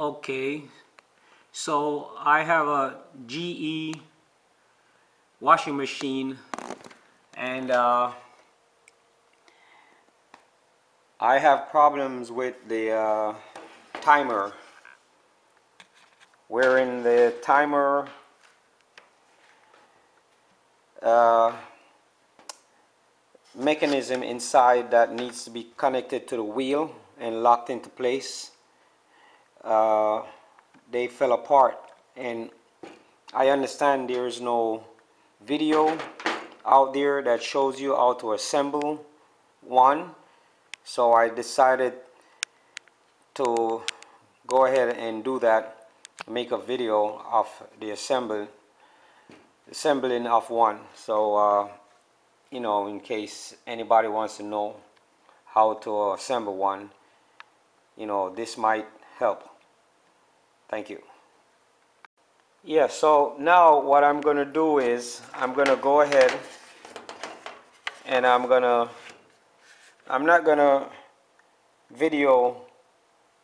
Okay, so I have a GE washing machine, and I have problems with the timer, wherein the timer mechanism inside that needs to be connected to the wheel and locked into place, they fell apart, and I understand there is no video out there that shows you how to assemble one, so I decided to go ahead and do that, make a video of the assembling of one. So you know, in case anybody wants to know how to assemble one, you know, this might help. Thank you. Yeah, so now what I'm gonna do is I'm gonna go ahead and I'm not gonna video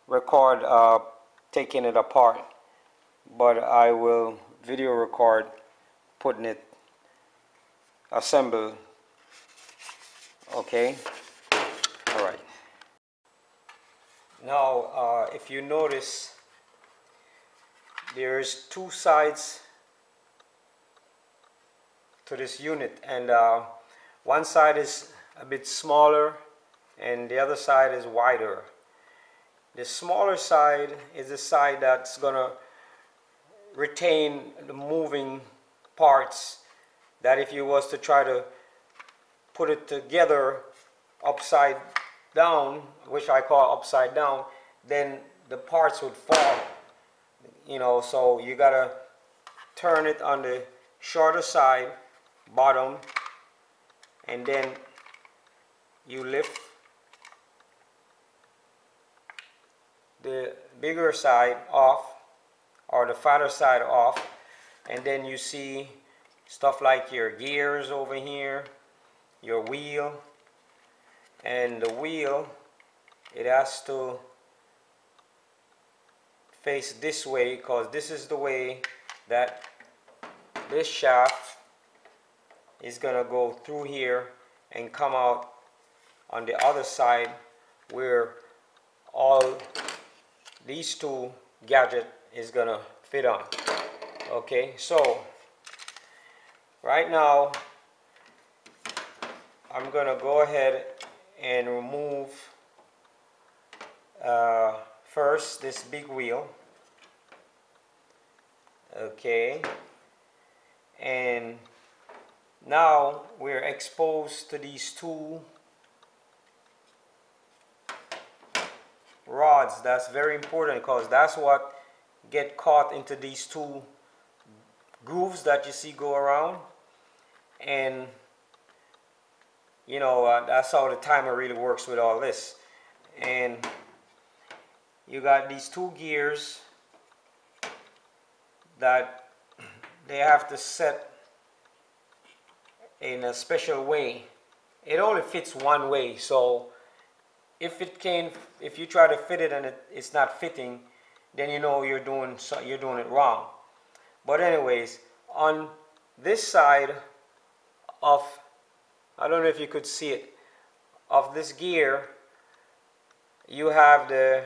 record taking it apart, but I will video record putting it assembled. Okay, all right. Now if you notice, there's two sides to this unit, and one side is a bit smaller and the other side is wider. The smaller side is the side that's gonna retain the moving parts, that if you was to try to put it together upside down, which I call upside down, then the parts would fall, you know. So you gotta turn it on the shorter side, bottom, and then you lift the bigger side off, or the fatter side off, and then you see stuff like your gears over here, your wheel, and the wheel, it has to face this way, because this is the way that this shaft is gonna go through here and come out on the other side, where all these two gadgets is gonna fit on. Okay, so right now I'm gonna go ahead and remove first this big wheel. Okay, and now we're exposed to these two rods. That's very important, because that's what get caught into these two grooves that you see go around, and you know, that's how the timer really works with all this. And you got these two gears that they have to set in a special way. It only fits one way, so if you try to fit it and it's not fitting, then you know you're doing it wrong. But anyways, on this side of, I don't know if you could see it, of this gear, you have the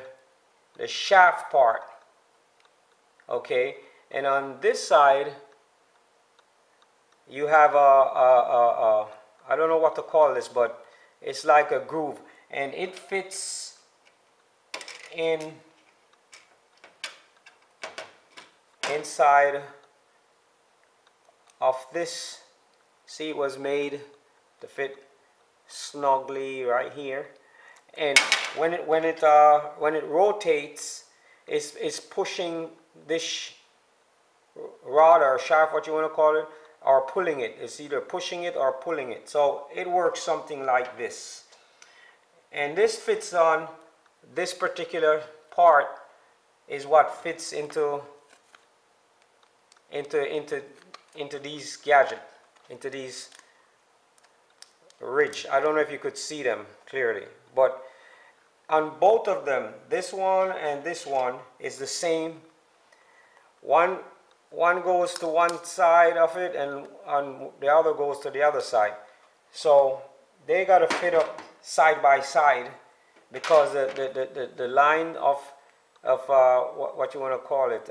shaft part. Okay, and on this side you have I don't know what to call this, but it's like a groove, and it fits inside of this. See, it was made to fit snugly right here, and when it rotates, it's pushing this rod or shaft, what you want to call it, or pulling it. It's either pushing it or pulling it. So it works something like this, and this fits on this particular part, is what fits into these gadgets, into these ridge. I don't know if you could see them clearly, but on both of them, this one and this one, is the same. One goes to one side of it and the other goes to the other side. So they got to fit up side by side because the line of what you want to call it,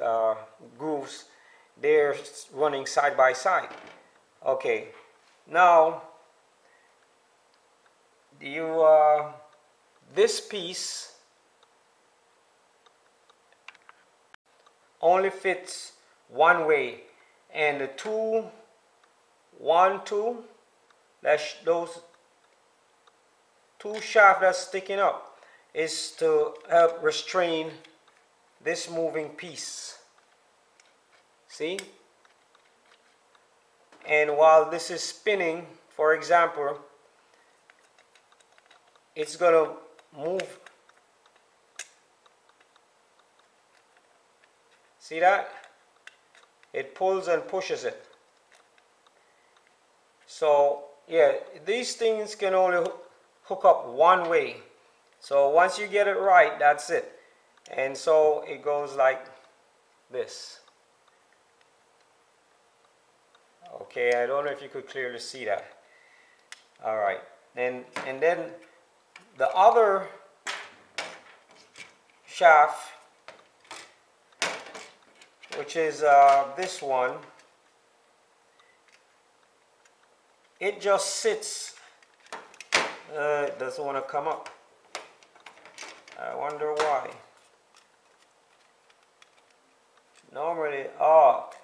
grooves, they're running side by side. Okay, now this piece only fits one way, and the two, those two shafts that's sticking up is to help restrain this moving piece. See? And while this is spinning, for example, it's going to move. See that? It pulls and pushes it. So yeah, these things can only hook up one way. So once you get it right, that's it. And so it goes like this. Okay, I don't know if you could clearly see that. All right, and then the other shaft, which is this one, it just sits. It doesn't want to come up. I wonder why. Normally,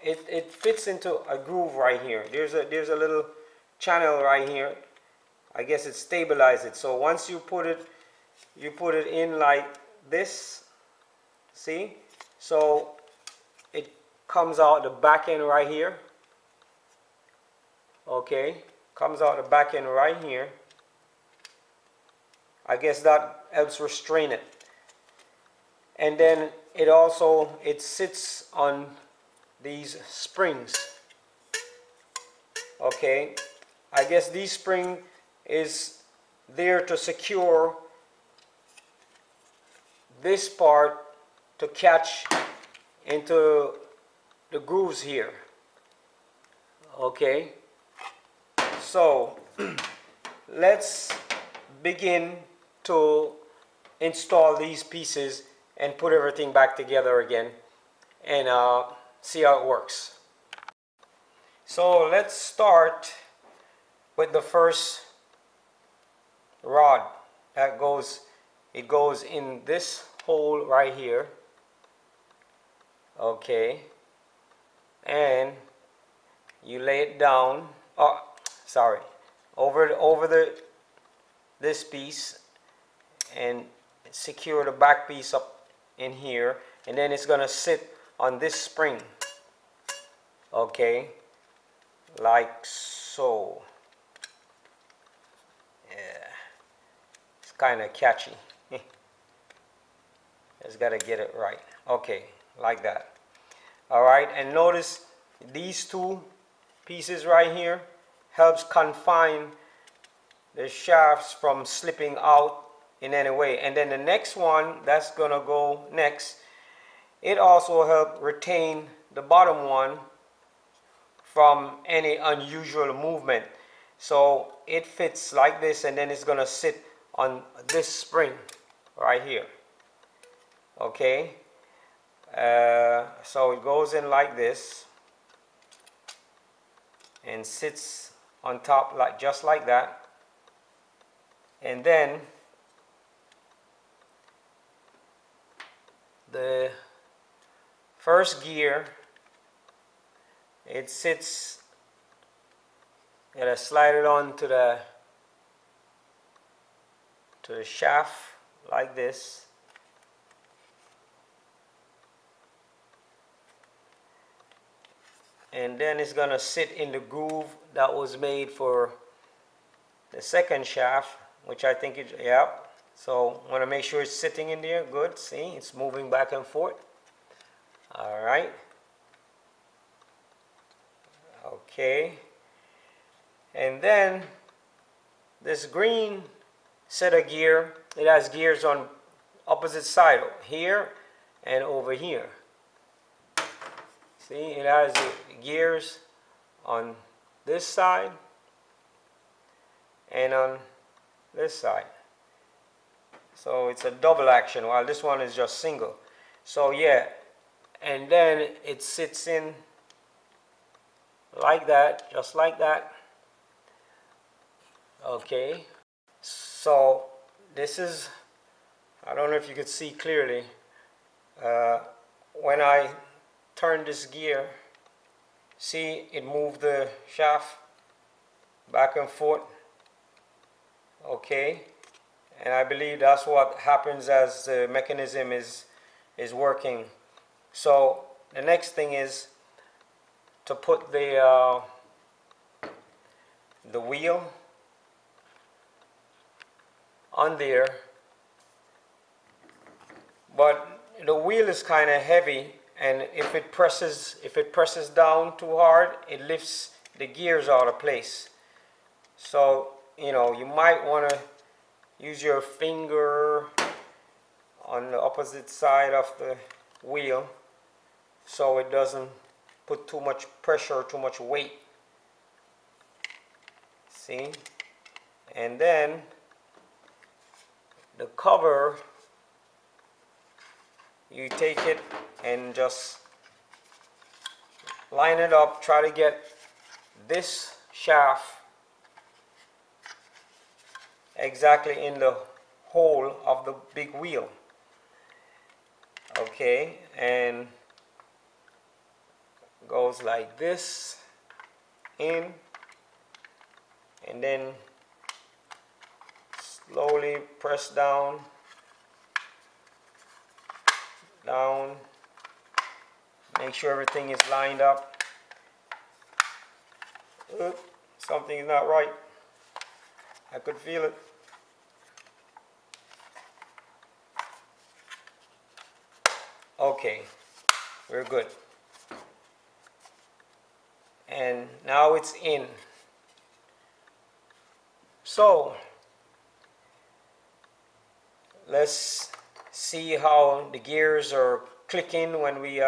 it fits into a groove right here. There's a little channel right here. I guess it stabilizes it. So once you put it in like this. See? So it comes out the back end right here. Okay, comes out the back end right here. I guess that helps restrain it. And then it sits on these springs. Okay, I guess this spring is there to secure this part to catch into the grooves here. Okay, so let's begin to install these pieces and put everything back together again and see how it works. So let's start with the first rod that goes in this hole right here. Okay, and you lay it down, over this piece and secure the back piece up in here, and then it's gonna sit on this spring. Okay, like so. Yeah, it's kind of catchy. Just gotta get it right. Okay, like that. All right, and notice these two pieces right here helps confine the shafts from slipping out in any way. And then the next one that's gonna go next, it also helps retain the bottom one from any unusual movement. So it fits like this, and then it's gonna sit on this spring right here. Okay, so it goes in like this and sits on top just like that. And then the first gear, it sits, gotta slide it on to the shaft like this. And then it's gonna sit in the groove that was made for the second shaft, which I think it, yeah. So want to make sure it's sitting in there. Good. See, it's moving back and forth. All right. Okay. And then this green set of gear, it has gears on opposite side, here and over here. See, it has the gears on this side and on this side. So it's a double action, while this one is just single. So yeah, and then it sits in like that, just like that. Okay, so this is, I don't know if you could see clearly, when I turn this gear, see it moved the shaft back and forth. Okay, and I believe that's what happens as the mechanism is working. So the next thing is to put the wheel on there, but the wheel is kind of heavy, and if it presses down too hard, it lifts the gears out of place. So you know, you might want to use your finger on the opposite side of the wheel so it doesn't put too much pressure, too much weight. See? And then the cover, you take it and just line it up, try to get this shaft exactly in the hole of the big wheel. Okay, and goes like this in, and then slowly press down, make sure everything is lined up. Oop, something is not right. I could feel it. Okay, we're good. And now it's in. So let's see how the gears are clicking when we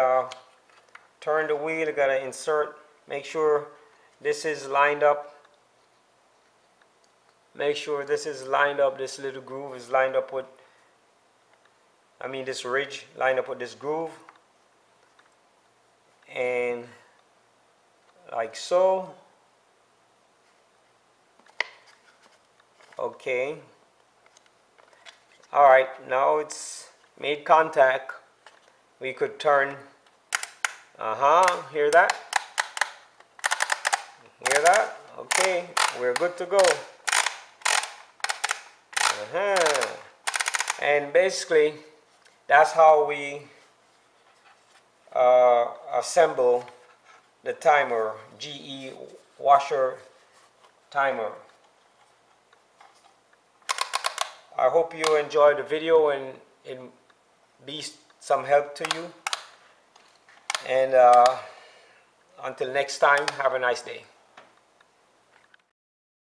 turn the wheel. You gotta insert, make sure this is lined up. Make sure this is lined up, this little groove is lined up with, this ridge lined up with this groove. And like so. Okay. Alright, now it's made contact. We could turn. Hear that? Hear that? Okay, we're good to go. And basically, that's how we assemble the timer, GE washer timer. I hope you enjoyed the video and it be some help to you. And until next time, have a nice day.